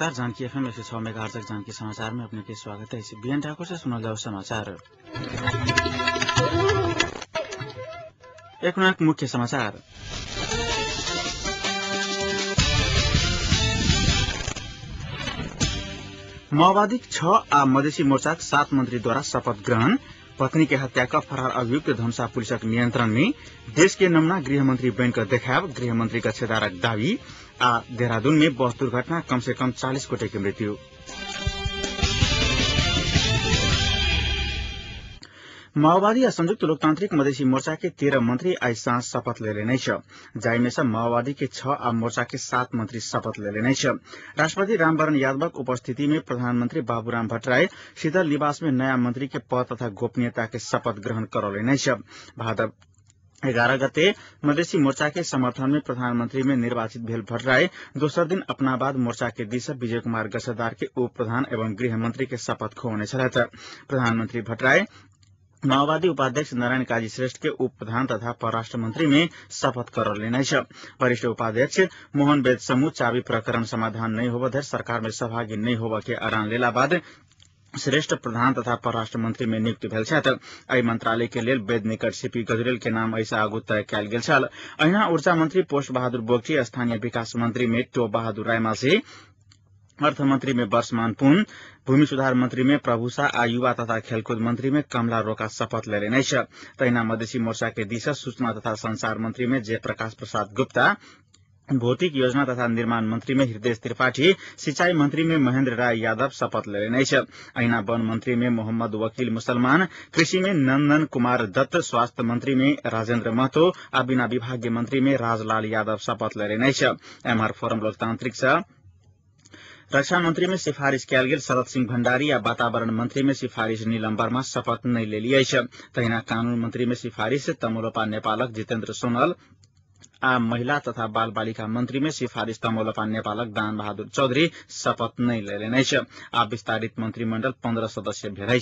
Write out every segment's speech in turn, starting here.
नमस्कार। Janaki FM 106 megahertz Janaki समाचार में अपने के स्वागत है। इस बीएन ठाकुर से सुना जाओ समाचार। एक मिनट मुख्य समाचार। माओवादी 6 आ मधेसी मोर्चा 7 मन्त्रीद्वारा शपथ ग्रहण। पत्नी के हत्या का फरार अभियुक्त धनुषा पुलिसक नियंत्रण में। देश के नमूना गृहमंत्री बैंक देखाव। गृहमंत्री का छेदारक दावी। आ देहरादून में बस दुर्घटना कम से कम 40 गोटे की मृत्यु। माओवादी आ संयुक्त लोकतांत्रिक मधेसी मोर्चा के 13 मंत्री आज सांझ शपथ ले लेने जाइमे से माओवादी के 6 आ मोर्चा के 7 मंत्री शपथ ले लेने। राष्ट्रपति रामवरण यादवक उपस्थिति में प्रधानमंत्री बाबूराम भट्टराय शीतल निवास में नया मंत्री के पद तथा गोपनीयता के शपथ ग्रहण करौलेने। भाद्र 11 गते मधेसी मोर्चा के समर्थन में प्रधानमंत्री में निर्वाचित भेल भट्टराय दोसर दिन अपना बाद मोर्चा के दिशा विजय कुमार गसेदार के उप प्रधान एवं गृहमंत्री के शपथ खोने छलैथ। प्रधानमंत्री भट्टराय माओवादी उपाध्यक्ष नारायण काजी श्रेष्ठ के उप प्रधान तथा परराष्ट्र मंत्री में शपथ करौलेने। वरिष्ठ उपाध्यक्ष मोहन वेद समूह चाबी प्रकरण समाधान नहीं होब धर सरकार में सहभागी नहीं होब के आह्वान लेला बाद श्रेष्ठ प्रधान तथा परराष्ट्र मंत्री में नियुक्ति भेल छथि। एहि मंत्रालय के लेल वेद निकट सीपी गजरेल के नाम ऐसा आगू तय कयल गेल छल। अहिना ऊर्जा मंत्री पोस्ट बहादुर बोगटी, स्थानीय विकास मंत्री में टो बहादुर रायमाझी, अर्थमंत्री में वर्षमान पुन, भूमि सुधार मंत्री में प्रभुषा आ युवा तथा खेलकूद मंत्री में कमला रोका शपथ ले लेने। तहिना मधेसी मोर्चा के दिशा सूचना तथा संचार मंत्री में जयप्रकाश प्रसाद गुप्ता, भौतिक योजना तथा निर्माण मंत्री में हृदय त्रिपाठी, सिंचाई मंत्री में महेंद्र राय यादव शपथ ले लेने। अहिना वन मंत्री में मोहम्मद वकील मुसलमान, कृषि में नंदन कुमार दत्त, स्वास्थ्य मंत्री में राजेंद्र महतो आ बिना विभागीय मंत्री में राजलाल यादव शपथ ले लेने। एमआर फोरम लोकतांत्रिक से रक्षा मंत्री में सिफारिश कयल गेल शरद सिंह भण्डारी आ वातावरण मंत्री में सिफारिश नीलम वर्मा शपथ नहीं ले लिये। तहिना कानून मंत्री में सिफारिश तमोलोपा नेपालक जितेन्द्र सोनल आ महिला तथा बाल बालिका मंत्री में सिफारिश तमोलोपा नेपालक दान बहादुर चौधरी शपथ नहीं ले लेने। आ विस्तारित मंत्रिमंडल 15 सदस्य भेलै।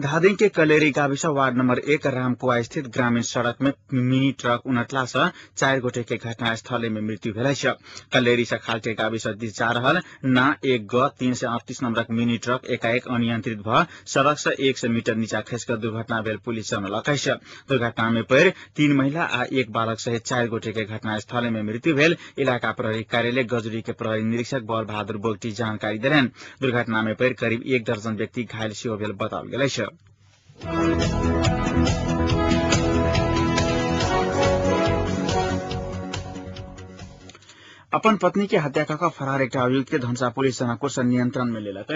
धादिङ के कलेरी गाविस वार्ड नंबर 1 रामकुआ स्थित ग्रामीण सड़क में मिनी ट्रक उनटला से 4 गोटे के घटनास्थल में मृत्यु भेल। कलेरी से खाल्टे गाविस दिस जा रहल ना 1 ग 338 नंबरक मिनी ट्रक एकाएक अनियंत्रित भ सड़क से 100 मीटर नीचा खसिक दुर्घटना भेल पुलिस जनौलक। दुर्घटना में परि 3 महिला आ 1 बालक सहित 4 गोटे के घटनास्थल में मृत्यु भेल। इलाका प्रहरी कार्यालय गजुरी के प्रहरी निरीक्षक बल बहादुर बोगटी जानकारी देलनि। दुर्घटना में परि करीब 1 दर्जन व्यक्ति घायल सेहो भेल बताओल गेल। अपन पत्नी के हत्या कर फरार एक अभियुक्त के धनुषा पुलिस जनकपुर से नियंत्रण में लेलक।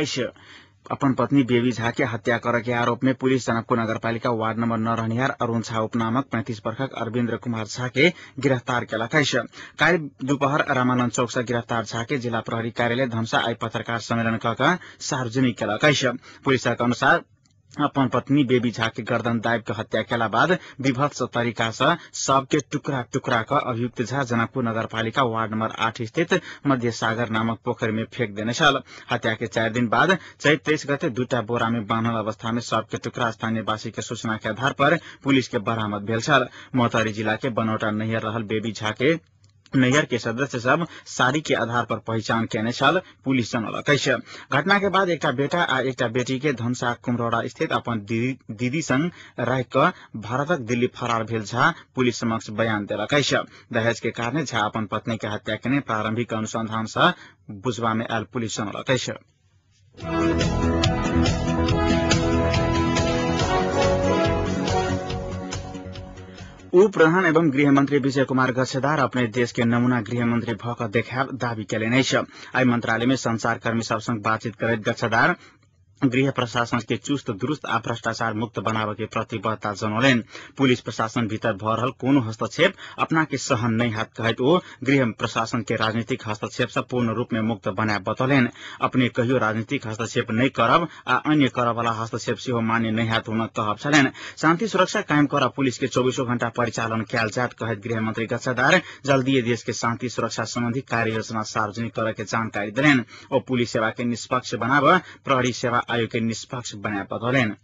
अपन पत्नी बेबी झा के हत्या करे के आरोप में पुलिस जनकपुर नगरपालिका वार्ड नंबर 9 रहनिहार अरुण झा उपनामक 35 वर्षक अरविंद्र कुमार झा के गिरफ्तार केलक। काल्हि दोपहर रामानंद चौक से गिरफ्तार झा के जिला प्रहरी कार्यालय धनुषा आई पत्रकार सम्मेलन कऽ सार्वजनिक केलक। पुलिसक अनुसार अपन पत्नी बेबी झा के गर्दन दाबि के हत्या केला बाद विभत्स तरीका से शव के टुकड़ा टुकड़ा कर अभियुक्त झा जनकपुर नगरपालिका वार्ड नंबर 8 स्थित मध्य सागर नामक पोखरी में फेंक देने छल। हत्या के 4 दिन बाद चैत 23 गते 2टा बोरा में बांधल अवस्था में शव के टुकड़ा स्थानीय वासी के सूचना के आधार पर पुलिस के बरामद भेल छल। मोहतरी जिला के बनौटा नैहर रहल बेबी झा के नैहर के सदस्य सब साड़ी के आधार पर पहचान केने छल पुलिस जनौलक। घटना के बाद एकटा बेटा आ एकटा बेटी के धनुषा कुमरौड़ा स्थित अपन दीदी संग रह क भारतक दिल्ली फरार भेल झा पुलिस समक्ष बयान देलक। दहेज के कारण झा अपन पत्नी के हत्या केने प्रारंभिक अनुसंधान से बुझबा में आयल पुलिस जनौलक। उप प्रधान एवं गृहमंत्री विजय कुमार गसेदार अपने देश के नमूना गृहमंत्री भऽ देखाब दावी केलनि। आई मंत्रालय में संचारकर्मी सब संग बातचीत करैत गसेदार गृह प्रशासन के चुस्त दुरुस्त आ भ्रष्टाचार मुक्त बनावे के प्रतिबद्धता जनौलनि। पुलिस प्रशासन भीतर भऽ रहल कोनो हस्तक्षेप अपना के सहन नहीं हाथ कहैत ओ गृह प्रशासन के राजनीतिक हस्तक्षेप से पूर्ण रूप में मुक्त बनाए बतौलनि। अपने कहियो राजनीतिक हस्तक्षेप नहीं करब आ अन्य करब वाला हस्तक्षेप सेहो मान्य नहीं हाथ हुन कहब छलनि। शांति सुरक्षा कायम कर पुलिस के 24 घंटा परिचालन कयल जात कहैत गृहमंत्री गसेदार जल्दी देश के शांति सुरक्षा संबंधी कार्य योजना सार्वजनिक करे के जानकारी देलनि। ओ पुलिस सेवा के निष्पक्ष बनाब प्रहरी सेवा आयोग के निष्पक्ष बनाए बतौलनि।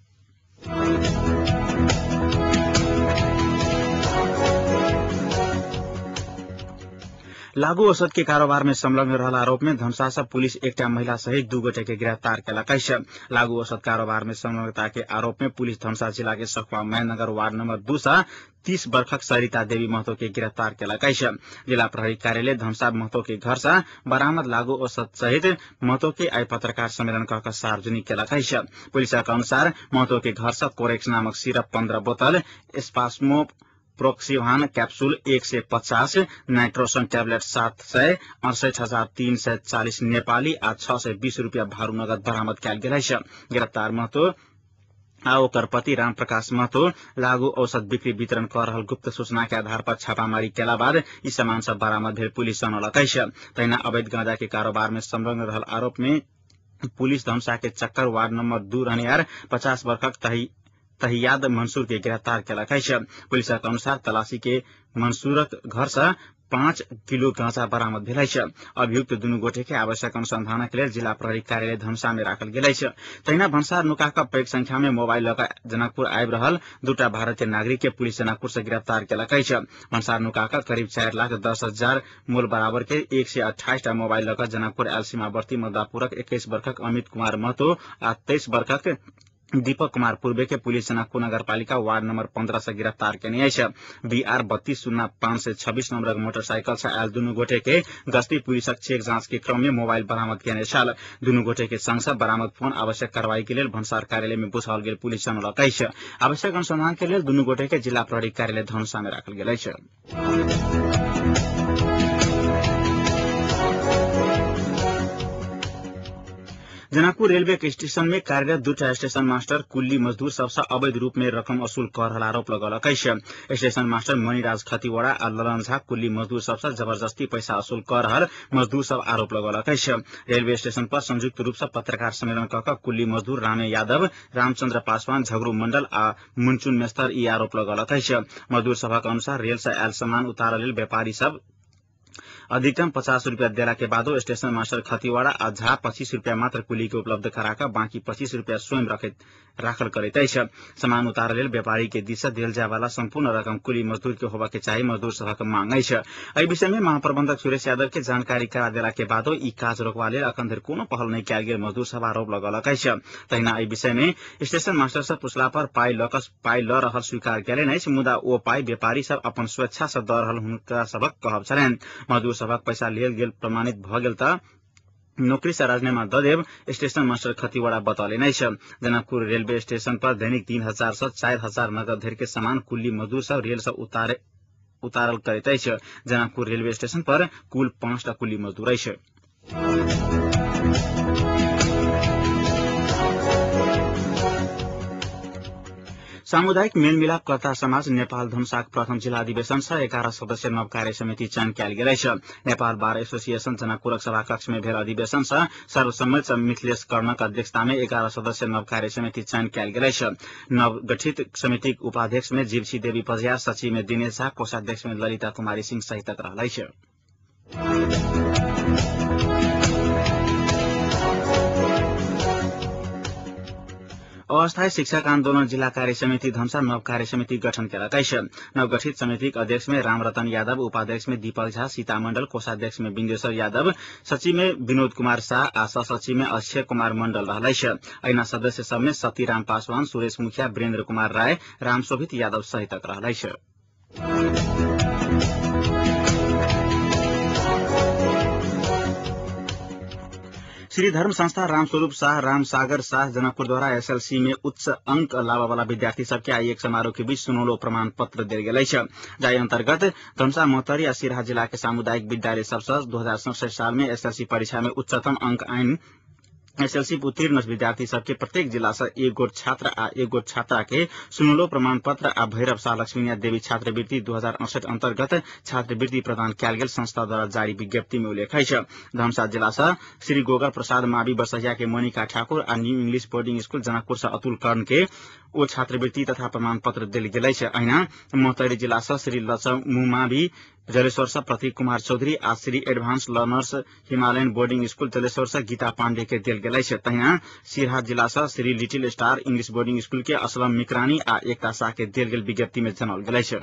लागू औषध के कारोबार में संलग्न रहल आरोप में धनुषा पुलिस एकटा महिला सहित 2 गोटे के गिरफ्तार केलक अछि। लागू औषध कारोबार में संलग्नता के आरोप में पुलिस धनुषा जिला के सखुआ महेन्द्रनगर वार्ड नंबर 2 से 30 वर्षक सरिता देवी महतो के गिरफ्तार केलक अछि। जिला प्रहरी कार्यालय धनुषा महतो के घर से बरामद लागू औषध सहित महतो के आई पत्रकार सम्मेलन कहकर सार्वजनिक केलक अछि। पुलिस के अनुसार महतो के घर से कोरेक्स नामक सिरप 15 बोतल, स्पास्मो प्रोक्सिवान कैप्सूल 150, नाइट्रोसन टैबलेट 768,340 नेपाली आ 620 रुपया भारू नगद बरामद कयल गेल अछि। गिरफ्तार महतो आ ओकर पति रामप्रकाश महतो लागू औषध बिक्री वितरण कर रहल गुप्त सूचना के आधार पर छापामारी केला बाद ई सामान सब बरामद भेल पुलिस जनौलक अछि। तहिना अवैध गांजा के कारोबार में संलग्न रहल आरोप में पुलिस धनुषा के चक्कर वार्ड नंबर 2 रहनियार 50 वर्षक तहियाद मंसूर के गिरफ्तार केलक अछि। पुलिस के अनुसार तलाशी के मंसूरक घर से 5 किलो गांजा बरामद भेल अछि। अभियुक्त दुनू गोटे के आवश्यक अनुसंधानक लेल जिला प्रहरी कार्यालय धनुषा में राखल गेल अछि। तहिना भन्सार नुका कऽ पैघ संख्या में मोबाइल लऽ कऽ जनकपुर आबि रहल 2टा भारतीय नागरिक के पुलिस जनकपुर से गिरफ्तार केलक अछि। भन्सार नुका कऽ करीब 4,10,000 मूल बराबर के 128 टा मोबाइल लऽ कऽ जनकपुर आयल सीमावर्ती मदापुरक 21 वर्षक अमित कुमार महतो आ 23 वर्षक दीपक कुमार पूर्वे के पुलिस जनकपुर नगरपालिका वार्ड नंबर 15 से गिरफ्तार केने अछि। BR 320526 नंबरक मोटरसाइकिल से आयल दुनू गोटे के गश्ती पुलिसक चेक जांच के क्रम में मोबाइल बरामद केने छल। दुनू गोटे के संग से बरामद फोन आवश्यक कार्रवाई के लेल भन्सार कार्यालय में बुझाओल गेल पुलिस जनौलक अछि। आवश्यक अनुसंधान के लेल दुनू गोटे के जिला प्रहरी कार्यालय धनुषा में राखल गेल अछि। जनकपुर रेलवे के स्टेशन में कार्यरत 2टा स्टेशन मास्टर कुल्ली मजदूर सबसे अवैध रूप में रकम वसूल कर रहल आरोप लगौलक अछि। स्टेशन मास्टर मणिराज खतिवड़ा आ ललन झा कुल्ली मजदूर सबसे जबरदस्ती पैसा वसूल कर रहल मजदूर सब आरोप लगौलक अछि। रेलवे स्टेशन पर संयुक्त रूप से पत्रकार सम्मेलन कऽ कुल्ली मजदूर रामे यादव, रामचंद्र पासवान, झगरू मंडल आ मुनचुन मेस्तर ई आरोप लगौलक अछि। मजदूर सभक अनुसार रेल से आयल सामान उतारल लेल व्यापारी सब अधिकतम 50 रुपया देला के बादो स्टेशन मास्टर खतिवड़ा आ झा 25 रुपया मात्र कुली के उपलब्ध कराकर बाकी 25 रुपया स्वयं राखल करैत अछि। सामान उतारल लेल व्यापारी के दिस से देल जाय वाला संपूर्ण रकम कुली मजदूर के होबा के चाही मजदूर सभक मांग अछि। एहि विषय में महाप्रबंधक सुरेश यादव के जानकारी करा देला के बादो ई काज रोकबा लेल अखन धरि कोनो पहल नहीं कयल गेल मजदूर सब आरोप लगौलक अछि। तहिना एहि विषय में स्टेशन मास्टर से पूछला पर पाई ल रहल स्वीकार कयलनि अछि, मुदा ओ पाई व्यापारी सब अपन स्वेच्छा से दऽ रहल हुनका सबक कहब छलनि। मजदूर सबक पैसा लेल गेल प्रमाणित भ गेल त नौकरी से राजीनामा द देव स्टेशन मास्टर खतिवड़ा बतौलनि अछि। जनकपुर रेलवे स्टेशन पर दैनिक 3,000 से 4,000 नगद धरि के सामान कुल्ली मजदूर सब रेल से उतारल करैत अछि। जनकपुर रेलवे स्टेशन पर कुल 5 टा कुल्ली मजदूर अछि। सामुदायिक मेलमिलापकर्ता समाज नेपाल धनुषाक प्रथम जिला अधिवेशन से 11 सदस्य नव कार्य समिति चयन कयल गेल अछि। नेपाल बार एसोसिएशन जनकपुरक सभाकक्ष में भेल अधिवेशन से सर्वसम्मत मिथिलेश कर्णक अध्यक्षता में 11 सदस्य नव कार्य समिति चयन कयल गेल अछि। नव गठित समितिक उपाध्यक्ष में जीवछी देवी पजिया, सचिव में दिनेश झा, कोषाध्यक्ष में ललिता कुमारी सिंह सहित रहल अछि। अस्थायी शिक्षक आंदोलन जिला कार्य समिति धनुषा नव कार्य समिति गठन केलक अछि। नवगठित समितिक अध्यक्ष में रामरतन यादव, उपाध्यक्ष में दीपक झा, सीता मंडल, कोषाध्यक्ष में बिंदेश्वर यादव, सचिव में विनोद कुमार शाह आ सहसचिव में अक्षय कुमार मंडल रहल अछि। अहिना सदस्य सब में सतीराम पासवान, सुरेश मुखिया, वीरेन्द्र कुमार राय, रामशोभित यादव सहित रहल अछि। श्री धर्म संस्था रामस्वरूप शाह रामसागर शाह जनकपुर द्वारा SLC में उच्च अंक लावा वाला विद्यार्थी सबके आई एक समारोह के बीच सुनौलो प्रमाण पत्र देल गेल अछि। जाहि अंतर्गत धनुषा, मोहतरी आ सिराहा जिला के सामुदायिक विद्यालय सबसे 2067 साल में SLC परीक्षा में उच्चतम अंक आइन SLC उत्तीर्ण विद्यार्थी सबके प्रत्येक जिला से एक गोट छात्र आ एक गोट छात्रा के सुनौलो प्रमाण पत्र आ भैरव शाह लक्ष्मीनिया देवी छात्रवृत्ति 2068 अंतर्गत छात्रवृत्ति प्रदान कयल गेल संस्था द्वारा जारी विज्ञप्ति में उल्लेख अछि। धनुषा जिला से श्री गोगर प्रसाद मावी बसहिया के मोनिका ठाकुर आ new English boarding school Janakpur से अतुल कर्ण के ओ छात्रवृत्ति तथा प्रमाण पत्र देल गेल अछि। अहिना मोहतरी जिला से श्री लचमू मावी जलेश्वर से प्रतीक कुमार चौधरी आ Shri advance learners Himalayan boarding school Jaleshwar से गीता पांडे के देल गेल अछि। तहिना सिराहा जिला से Shri little star English boarding school के असलम मिकरानी आ एकता शाह के देल गेल विज्ञप्ति में जनाओल गेल अछि।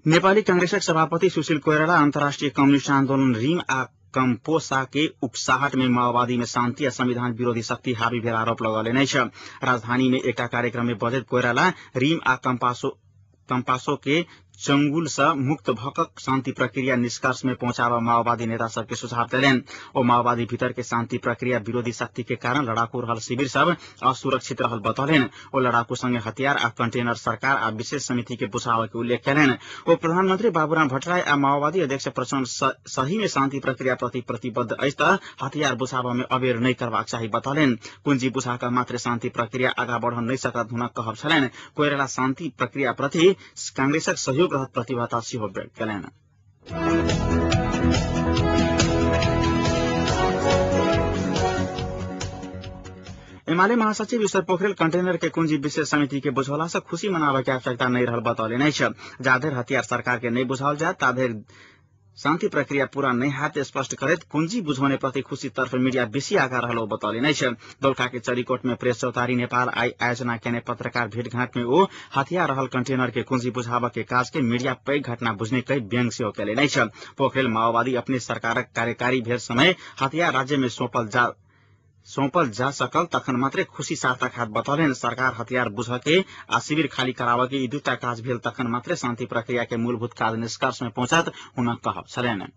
नेपाली कांग्रेसक सभापति सुशील कोइराला अन्तर्राष्ट्रिय कम्युनिस्ट आन्दोलन रिम आ कम्पोसा के उकसाहट में माओवादी में शान्ति आ संविधान विरोधी शक्ति हावी भेल आरोप लगौले नै छ। राजधानी में एकटा कार्यक्रम में बजैत कोइराला रिम आ कम्पासो के चंगुल से मुक्त भकक शांति प्रक्रिया निष्कर्ष में पहुंचावा माओवादी नेता सबके सुझाव देलैन। ओ माओवादी भीतर के शांति प्रक्रिया विरोधी शक्ति के कारण लड़ाकू रहल शिविर सब असुरक्षित रहल बतौलेन। ओ लड़ाकू संगे हथियार आ कंटेनर सरकार आ विशेष समिति के बुझावे के उल्लेख कयलैन। ओ प्रधानमंत्री बाबूराम भट्टराई आ माओवादी अध्यक्ष प्रचण्ड सही में शांति प्रक्रिया प्रति प्रतिबद्ध अछि त हथियार बुझावा में अबेर नहीं करबाक चाही बतौलेन। कुंजी बुझाकर मात्र शांति प्रक्रिया आगा बढ़ नहीं सकत हुनक कहब छलैन। कोइराला शांति प्रक्रिया प्रति कांग्रेसक सहयोग रहत प्रतिबद्धता सेहो व्यक्त कयलैन। एमाले महासचिव ईश्वर पोखरेल कंटेनर के कुंजी विशेष समिति के बुझौला से खुशी मनावे के आवश्यकता नहीं रहल बतौले नै छ। जाधेर हथियार सरकार के नहीं बुझाओल जाए ताधेर शांति प्रक्रिया पूरा नहीं हाथ स्पष्ट करत कुंजी बुझाउने प्रति खुशी तर्फ मीडिया बेसी आगा रहलो बतौले नै छ। दोलखा के चरीकोट में प्रेस चौतारी नेपाल आयोजना केने पत्रकार भेटघाट में ओ हथियार रहल कंटेनर के कुंजी बुझाव के काज के मीडिया पैघ घटना बुझने कई व्यंग सेहो केले नै छ। पोखरेल माओवादी अपने सरकारक कार्यकारी भेल समय हथियार राज्य में सौंपल जा सकल तखन मात्रै खुशी सार्थक हाथ बतौलेन। सरकार हथियार बुझके आ शिविर खाली करावे के दुटा काज भेल तखन मात्रै शांति प्रक्रिया के मूलभूत काज निष्कर्ष में पहुंचत हुनक कहब छलैन।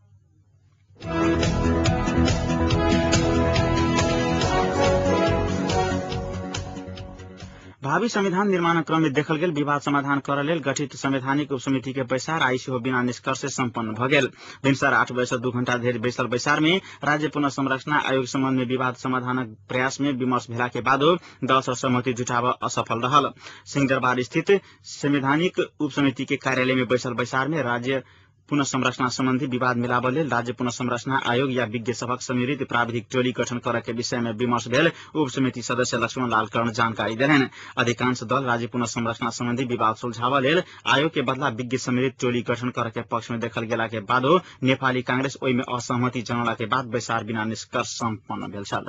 भावी संविधान निर्माण क्रम में देखल गेल विवाद समाधान करऽ लेल गठित संवैधानिक उपसमिति के बैसार आई सेहो बिना निष्कर्ष सम्पन्न भ गेल। भिनसर 8 बजे से 2 घंटा धरि बैसल बैसार में राज्य पुनः संरचना आयोग संबंध में विवाद समाधानक प्रयास में विमर्श भेला के बादो दल सँ सहमति जुटाव असफल रहल। सिंहदरबार स्थित संवैधानिक उपसमिति के कार्यालय में बैसल बैसार में राज्य पुनः संरचना संबंधी विवाद मिलाबऽ लेल राज्य पुनः संरचना आयोग या विज्ञ सभक सम्मिलित प्राविधिक टोली गठन करऽ के विषय में विमर्श भेल। उप समिति सदस्य लक्ष्मण लाल कर्ण जानकारी देलैन। अधिकांश दल राज्य पुनः संरचना संबंधी विवाद सुलझावऽ लेल आयोग के बदला विज्ञ सम्मिलित टोली गठन करऽ के पक्ष में देखल गेला के बादो नेपाली कांग्रेस ओहि में असहमति जनौला के बाद बैसार बिना निष्कर्ष सम्पन्न भेल छल।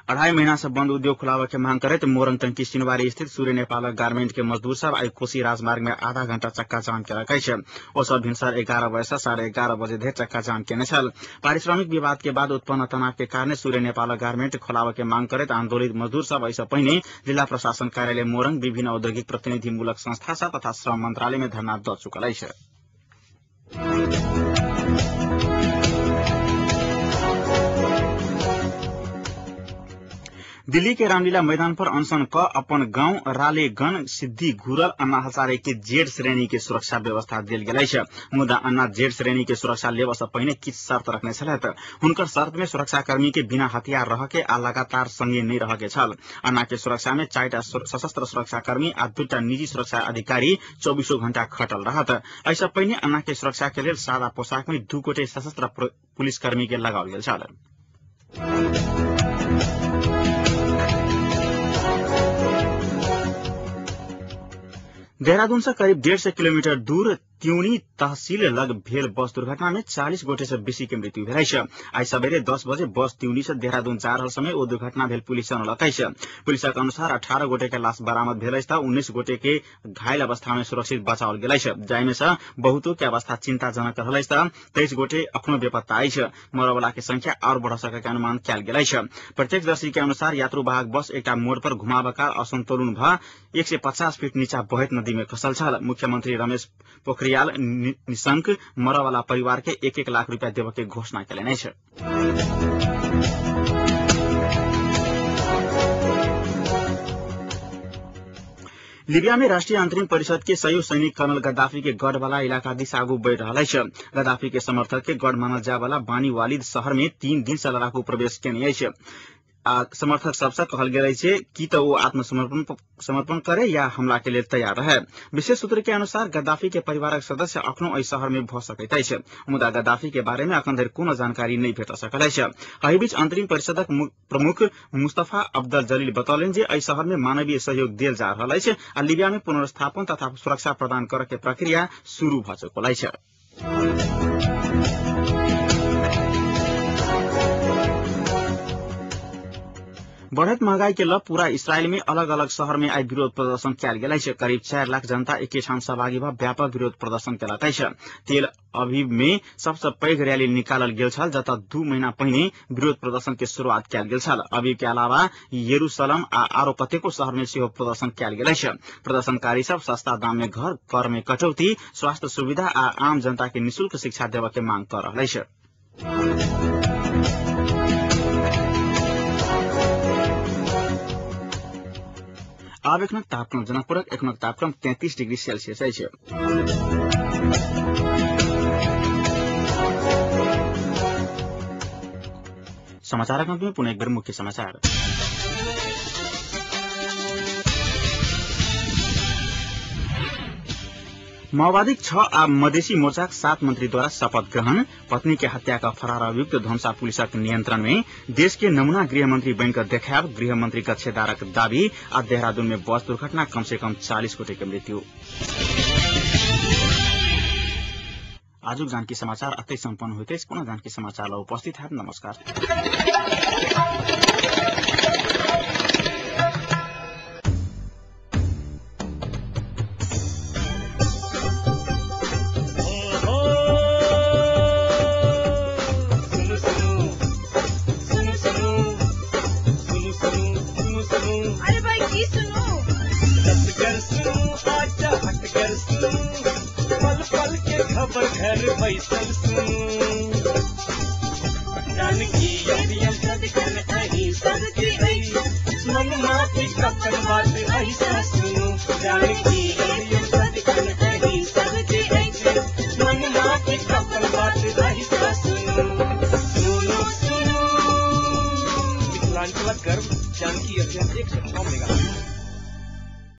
2.5 महीना से बंद उद्योग खुलावे के मांग करते मोरंग टंकी सिनवारी स्थित सूर्य नेपाल गार्मेंट के मजदूर सब आई कोशी राजमार्ग में आधा घंटा चक्का जाम के रखे छै। ओ सब भिनसर 11 बजे से 11:30 बजे धरि चक्का जाम केने छल। पारिश्रमिक विवाद के बाद उत्पन्न तनाव के कारण सूर्य नेपाल गार्मेंट खोलावे के मांग करते आंदोलित मजदूर सब ऐसा पहिने जिला प्रशासन कार्यालय मोरंग विभिन्न औद्योगिक प्रतिनिधिमूलक संस्था सब तथा श्रम मंत्रालय में धरना द चुकल अछि। दिल्ली के रामलीला मैदान पर अनशन क अपन गांव रालेगन सिद्धि घुरल अन्ना हजारे के जेड श्रेणी के सुरक्षा व्यवस्था देल गेल अछि। मुदा अन्ना जेड श्रेणी के सुरक्षा लेबा से पहिने किछ शर्त रखने छलैथ। हुनकर शर्त में सुरक्षाकर्मी के बिना हथियार रह के आ लगातार संगे नहीं रह के छल। अन्ना के सुरक्षा में 4टा सशस्त्र सुरक्षाकर्मी आ 2टा निजी सुरक्षा अधिकारी 24 घंटा खटल रहत। ऐसा पहिने अन्ना के सुरक्षा के लेल सादा पोशाक में 2 गोटे सशस्त्र पुलिसकर्मी के लगाओल गेल छल। देहरादून से करीब 150 किलोमीटर दूर त्यूनी तहसील लग भेल बस दुर्घटना में 40 गोटे से बेसी के मृत्यु भेल अछि। आई सबेरे 10 बजे बस त्यूनी से देहरादून जा रहल समय ओ दुर्घटना भेल पुलिस जनौलक अछि। पुलिसक अनुसार 18 गोटे के लाश बरामद भेल अछि त 19 गोटे के घायल अवस्था में सुरक्षित बचाओल गेल अछि। जाहि में से बहुतो के अवस्था चिंताजनक रहल अछि त 23 गोटे अखनो बेपत्ता अछि। मरवाला के संख्या और बढ़ सके के अनुमान कयल गेल अछि। प्रत्यक्षदर्शी के अनुसार यात्रुवाहक बस एकटा मोड़ पर घुमावकार असंतुलन भ 150 फीट नीचा बहैत नदी में खसल छल। मुख्यमंत्री रमेश पोखरियाल निशंक मरवाला परिवार के 1-1 लाख रुपया देव के घोषणा कयलनि अछि। लीबिया में राष्ट्रीय अंतरिम परिषद के सहयोग सैनिक कर्नल गद्दाफी के गढ़ वाला इलाका दिस आगू बढ़ रहा है। गद्दाफी के समर्थक के गढ़ मानल जाय वाला बानी वालिद शहर में 3 दिन से लड़ाकू प्रवेश केने अछि। समर्थक सबसे कहल गेल अछि कि तो वो आत्मसमर्पण करे या हमला के लिए तैयार रहे। विशेष सूत्र के अनुसार गद्दाफी के परिवारक सदस्य अखनो एहि शहर में भ सकैत अछि। मुदा गद्दाफी के बारे में अखन धरि कोनो जानकारी नहीं भेट सकल अछि। एहि बीच अंतरिम परिषदक प्रमुख मुस्तफा अब्दुल जलील बतौलनि जे एहि शहर में मानवीय सहयोग देल जा रहल अछि आ लीबिया में पुनर्स्थापन तथा सुरक्षा प्रदान करय के प्रक्रिया शुरू भ चुकल अछि। बढ़त महंगाई के लप पूरा इसराइल में अलग अलग शहर में आई विरोध प्रदर्शन कैल गेल छै। करीब 4 लाख जनता एके ठाम सहभागी भ व्यापक विरोध प्रदर्शन केलक छै। तेल अभिव में सबसे पैघ रैली निकालल गेल छल, जतऽ 2 महीना पहिने विरोध प्रदर्शन के शुरुआत कैल गेल छल। अभिव के अलावा यरूशलेम आ आरो कतेको शहर में सेहो प्रदर्शन कैल गेल छै। प्रदर्शनकारी सब सस्ता दाम में घर, कर में कटौती, स्वास्थ्य सुविधा आ आम जनता के निःशुल्क शिक्षा देबय के मांग कर रहल छै। आब एखनक तापक्रम जनकपुरक एखनक तापक्रम 33 डिग्री सेल्सियस अछि। समाचारक अंत में पुनः एक बेर मुख्य समाचार। माओवादी 6 आ मधेसी मोर्चाक 7 मन्त्रीद्वारा शपथ ग्रहण। पत्नी के हत्या का फरार अभियुक्त धनुषा पुलिसक नियंत्रण में। देश के नमूना गृहमंत्री बनिकर देखायब, गृहमंत्री गच्छेदारक दावी। आ देहरादून में बस दुर्घटना, कम से कम 40 गोटे के मृत्यु। आजुक जानकी समाचार अतै सम्पन्न होइते पुनः जानकी समाचार उपस्थित है। नमस्कार। घर बैसल जानकी मन माफी कपन बात ऐसा सुनो जानकी मन माफी कपन बात ऐसा सुनो सुनो सुनो। मिथिलांचल गर्व जानकी अभियान 105 मेगा